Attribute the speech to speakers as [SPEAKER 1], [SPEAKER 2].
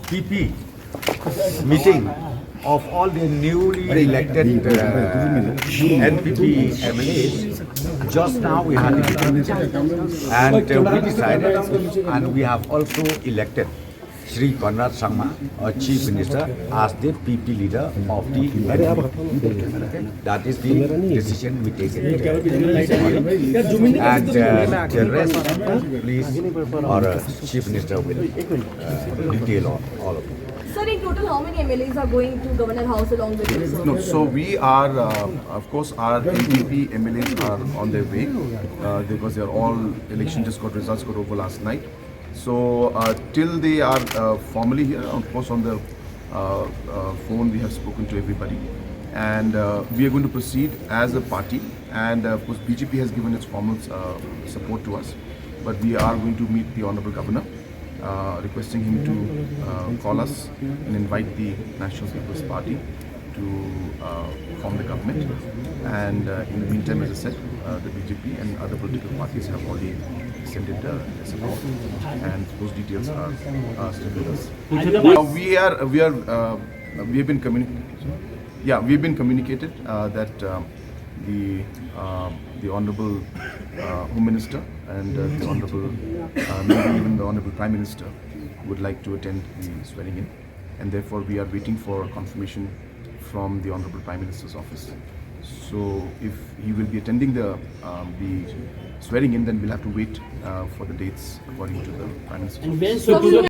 [SPEAKER 1] PP meeting of all the newly elected NPP MLAs. Just now we had a meeting and we decided and we have also elected Shri Konrad Sangma, our Chief Minister, as the PP leader of the NPP. That is the decision we take today. And the rest, please, our Chief Minister will detail all of it.
[SPEAKER 2] Sir, in total, how many MLAs are going to Governor House along with you, sir?
[SPEAKER 3] No, so we are, of course, our NPP MLAs are on their way because they are all election results got over last night. So till they are formally here, of course, on the phone we have spoken to everybody, and we are going to proceed as a party. And of course, BJP has given its formal support to us, but we are going to meet the Honorable Governor, requesting him to call us and invite the National People's Party to form the government. And in the meantime, as I said, the BJP and other political parties have already extended their support, and those details are still with us. We have been communicated that the Honorable Home Minister and the Honorable, maybe even the Honorable Prime Minister would like to attend the swearing in, and therefore we are waiting for confirmation from the Honorable Prime Minister's office. So if he will be attending the swearing in, then we'll have to wait for the dates according to the Prime Minister's office.